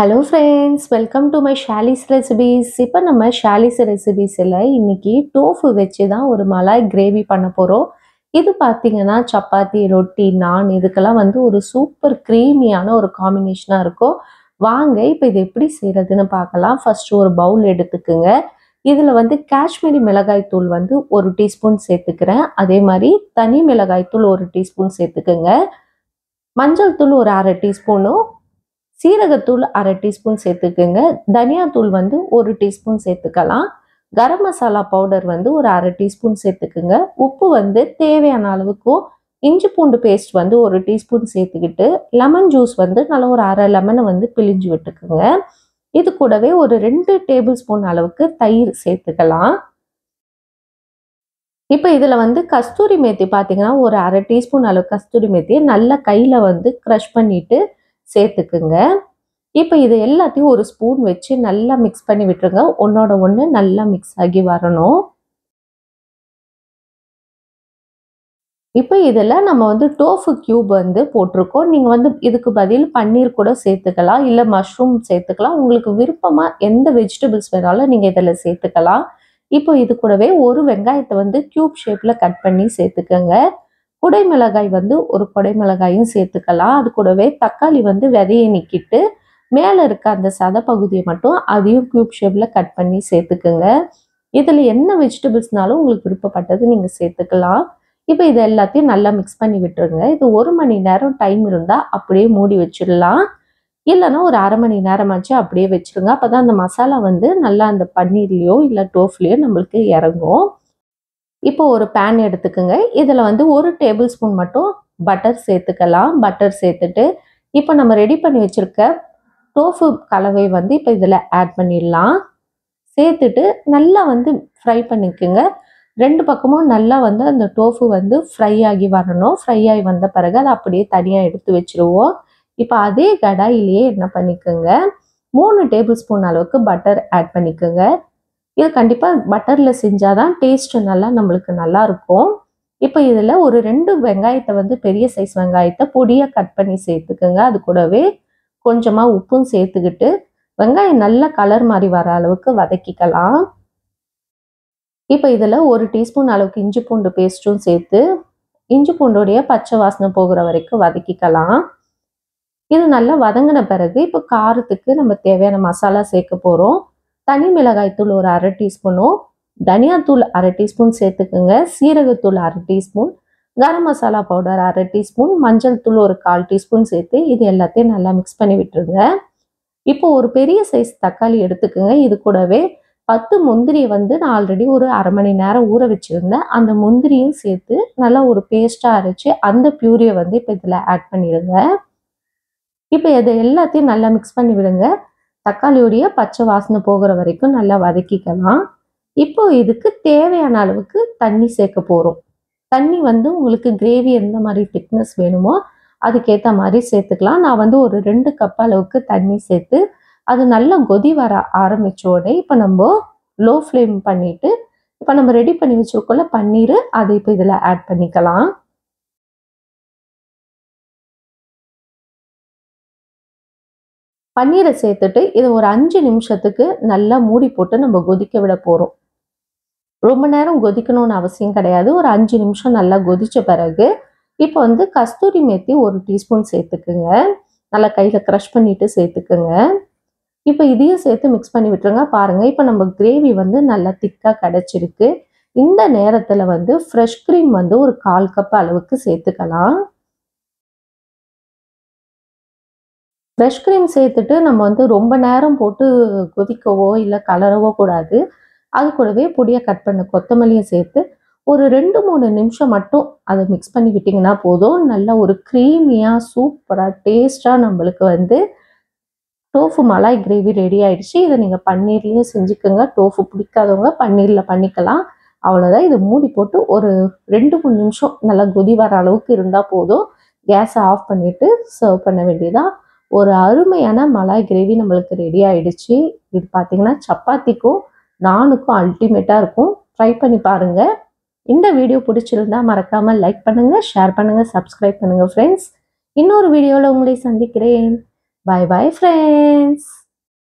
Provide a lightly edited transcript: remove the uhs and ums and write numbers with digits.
Hello friends, welcome to my Shali's recipes. இப்போ நம்ம ஷாலிஸ் ரெசிபீஸில் இன்னைக்கு டோஃபு வச்சு தான் ஒரு மலாய் கிரேவி பண்ண போகிறோம். இது பார்த்தீங்கன்னா சப்பாத்தி, ரொட்டி, நான் இதுக்கெல்லாம் வந்து ஒரு சூப்பர் க்ரீமியான ஒரு காம்பினேஷனாக இருக்கும். வாங்க இப்போ இது எப்படி செய்கிறதுன்னு பார்க்கலாம். ஃபர்ஸ்ட் ஒரு பவுல் எடுத்துக்குங்க. இதில் வந்து காஷ்மீரி மிளகாய் தூள் வந்து 1 டீஸ்பூன் சேர்த்துக்கிறேன். அதே மாதிரி தனி மிளகாய் தூள் 1 டீஸ்பூன் சேர்த்துக்குங்க. மஞ்சள் தூள் ஒரு 1/2 டீஸ்பூனும், சீரகத்தூள் 1/2 டீஸ்பூன் சேர்த்துக்குங்க. தனியாத்தூள் வந்து 1 டீஸ்பூன் சேர்த்துக்கலாம். கரம் மசாலா பவுடர் வந்து ஒரு 1/2 டீஸ்பூன் சேர்த்துக்குங்க. உப்பு வந்து தேவையான அளவுக்கும், இஞ்சி பூண்டு பேஸ்ட் வந்து 1 டீஸ்பூன் சேர்த்துக்கிட்டு, லெமன் ஜூஸ் வந்து நல்லா ஒரு 1/2 லெமனை வந்து பிழிஞ்சு விட்டுக்குங்க. இது கூடவே ஒரு 2 டேபிள் ஸ்பூன் அளவுக்கு தயிர் சேர்த்துக்கலாம். இப்போ இதில் வந்து கஸ்தூரி மேத்தி பார்த்தீங்கன்னா ஒரு 1/2 டீஸ்பூன் அளவு கஸ்தூரி மேத்தியை நல்லா கையில் வந்து க்ரஷ் பண்ணிட்டு சேர்த்துக்குங்க. இப்போ இது எல்லாத்தையும் ஒரு ஸ்பூன் வச்சு நல்லா மிக்ஸ் பண்ணி விட்டுருங்க. ஒன்னோட ஒன்று நல்லா மிக்ஸ் ஆகி வரணும். இப்போ இதில் நம்ம வந்து டோஃபு கியூப் வந்து போட்டிருக்கோம். நீங்கள் வந்து இதுக்கு பதில் பன்னீர் கூட சேர்த்துக்கலாம், இல்லை மஷ்ரூம் சேர்த்துக்கலாம். உங்களுக்கு விருப்பமாக எந்த வெஜிடபிள்ஸ் வேணாலும் நீங்கள் இதில் சேர்த்துக்கலாம். இப்போ இது கூடவே ஒரு வெங்காயத்தை வந்து கியூப் ஷேப்பில் கட் பண்ணி சேர்த்துக்கோங்க. குடைமிளகாய் வந்து ஒரு குடைமிளகாயும் சேர்த்துக்கலாம். அது கூடவே தக்காளி வந்து விதையை நீக்கிட்டு மேலே இருக்க அந்த சதை பகுதியை மட்டும் அதையும் கியூப் ஷேப்பில் கட் பண்ணி சேர்த்துக்குங்க. இதில் என்ன வெஜிடபிள்ஸ்னாலும் உங்களுக்கு விருப்பப்பட்டது நீங்கள் சேர்த்துக்கலாம். இப்போ இது எல்லாத்தையும் நல்லா மிக்ஸ் பண்ணி விட்டுருங்க. இது 1 மணி நேரம் டைம் இருந்தால் அப்படியே மூடி வச்சிடலாம். இல்லைன்னா ஒரு 1/2 மணி நேரமாச்சு அப்படியே வச்சுருங்க. அப்போ தான் அந்த மசாலா வந்து நல்லா அந்த பன்னீர்லேயோ இல்லை டோஃப்லேயோ நம்மளுக்கு இறங்கும். இப்போ ஒரு பேன் எடுத்துக்கோங்க. இதில் வந்து 1 டேபிள் ஸ்பூன் மட்டும் பட்டர் சேர்த்துக்கலாம். பட்டர் சேர்த்துட்டு இப்போ நம்ம ரெடி பண்ணி வச்சுருக்க டோஃபு கலவை வந்து இப்போ இதில் ஆட் பண்ணிடலாம். சேர்த்துட்டு நல்லா வந்து ஃப்ரை பண்ணிக்கோங்க. 2 பக்கமும் நல்லா வந்து அந்த டோஃபு வந்து ஃப்ரை ஆகி வரணும். ஃப்ரை ஆகி வந்த பிறகு அதை அப்படியே தனியாக எடுத்து வச்சுருவோம். இப்போ அதே கடாயிலேயே என்ன பண்ணிக்கோங்க, 3 டேபிள் ஸ்பூன் அளவுக்கு பட்டர் ஆட் பண்ணிக்கோங்க. இது கண்டிப்பாக பட்டரில் செஞ்சால் தான் டேஸ்ட்டு நல்லா நம்மளுக்கு நல்லாயிருக்கும். இப்போ இதில் ஒரு 2 வெங்காயத்தை வந்து பெரிய சைஸ் வெங்காயத்தை பொடியாக கட் பண்ணி சேர்த்துக்குங்க. அது கூடவே கொஞ்சமாக உப்பும் சேர்த்துக்கிட்டு வெங்காயம் நல்லா கலர் மாதிரி வர அளவுக்கு வதக்கிக்கலாம். இப்போ இதில் 1 டீஸ்பூன் அளவுக்கு இஞ்சி பூண்டு பேஸ்ட்டும் சேர்த்து இஞ்சி பூண்டோடைய பச்சை வாசனை போகிற வரைக்கும் வதக்கிக்கலாம். இது நல்லா வதங்கின பிறகு இப்போ காரத்துக்கு நம்ம தேவையான மசாலா சேர்க்க போகிறோம். தனி மிளகாய் தூள் ஒரு 1/2 டீஸ்பூனும், தனியாத்தூள் 1/2 டீஸ்பூன் சேர்த்துக்குங்க. சீரகத்தூள் 1/2 teaspoon, garam masala powder 1/2 teaspoon, மஞ்சள் தூள் ஒரு 1/4 டீஸ்பூன் சேர்த்து இது எல்லாத்தையும் நல்லா மிக்ஸ் பண்ணி விட்டுருங்க. இப்போ ஒரு பெரிய சைஸ் தக்காளி எடுத்துக்குங்க. இது கூடவே 10 முந்திரியை வந்து நான் ஆல்ரெடி ஒரு 1/2 மணி நேரம் ஊற வச்சுருந்தேன். அந்த முந்திரியும் சேர்த்து நல்லா ஒரு பேஸ்ட்டாக அரைச்சி அந்த பியூரியை வந்து இப்போ இதில் ஆட் பண்ணிடுங்க. இப்போ இதை எல்லாத்தையும் நல்லா மிக்ஸ் பண்ணி விடுங்க. தக்காளியோடைய பச்சை வாசனை போகிற வரைக்கும் நல்லா வதக்கிக்கலாம். இப்போ இதுக்கு தேவையான அளவுக்கு தண்ணி சேர்க்க போகிறோம். தண்ணி வந்து உங்களுக்கு கிரேவி எந்த மாதிரி திக்னஸ் வேணுமோ அதுக்கேற்ற மாதிரி சேர்த்துக்கலாம். நான் வந்து ஒரு 2 கப் அளவுக்கு தண்ணி சேர்த்து அது நல்லா கொதி வர ஆரம்பித்தோடனே இப்போ நம்ம லோ ஃப்ளேம் பண்ணிவிட்டு இப்போ நம்ம ரெடி பண்ணி வச்சுருக்கோம்ல பன்னீர், அதை இப்போ இதில் ஆட் பண்ணிக்கலாம். பன்னீரை சேர்த்துட்டு இதை ஒரு 5 நிமிஷத்துக்கு நல்லா மூடி போட்டு நம்ம கொதிக்க விட போகிறோம். ரொம்ப நேரம் கொதிக்கணும்னு அவசியம் கிடையாது. ஒரு 5 நிமிஷம் நல்லா கொதித்த பிறகு இப்போ வந்து கஸ்தூரி மேத்தி 1 டீஸ்பூன் சேர்த்துக்குங்க. நல்லா கையில் க்ரஷ் பண்ணிவிட்டு சேர்த்துக்குங்க. இப்போ இதையும் சேர்த்து மிக்ஸ் பண்ணி விட்டுருங்க. பாருங்கள், இப்போ நம்ம கிரேவி வந்து நல்லா திக்காக கிடச்சிருக்கு. இந்த நேரத்தில் வந்து ஃப்ரெஷ் க்ரீம் வந்து ஒரு 1/4 கப் அளவுக்கு சேர்த்துக்கலாம். ஃப்ரெஷ் க்ரீம் சேர்த்துட்டு நம்ம வந்து ரொம்ப நேரம் போட்டு கொதிக்கவோ இல்லை கலரவோ கூடாது. அது கூடவே பொடியாக கட் பண்ண கொத்தமல்லியை சேர்த்து ஒரு 2-3 நிமிஷம் மட்டும் அதை மிக்ஸ் பண்ணி விட்டிங்கன்னா போதும். நல்லா ஒரு க்ரீமியாக சூப்பராக டேஸ்ட்டாக நம்மளுக்கு வந்து டோஃபு மலாய் கிரேவி ரெடி ஆகிடுச்சு. இதை நீங்கள் பன்னீர்லேயும் செஞ்சுக்கோங்க. டோஃபு பிடிக்காதவங்க பன்னீரில் பண்ணிக்கலாம். அவ்வளோதான். இது மூடி போட்டு ஒரு 2-3 நிமிஷம் நல்லா கொதி வர அளவுக்கு இருந்தால் போதும். கேஸை ஆஃப் பண்ணிவிட்டு சர்வ் பண்ண வேண்டியதான். ஒரு அருமையான மலாய் கிரேவி நம்மளுக்கு ரெடி ஆகிடுச்சு. இது பார்த்திங்கன்னா சப்பாத்திக்கும் நானுக்கும் அல்டிமேட்டாக இருக்கும். ட்ரை பண்ணி பாருங்கள். இந்த வீடியோ பிடிச்சிருந்தா மறக்காமல் லைக் பண்ணுங்கள், ஷேர் பண்ணுங்கள், சப்ஸ்கிரைப் பண்ணுங்கள் ஃப்ரெண்ட்ஸ். இன்னொரு வீடியோவில் உங்களை சந்திக்கிறேன். Bye bye friends.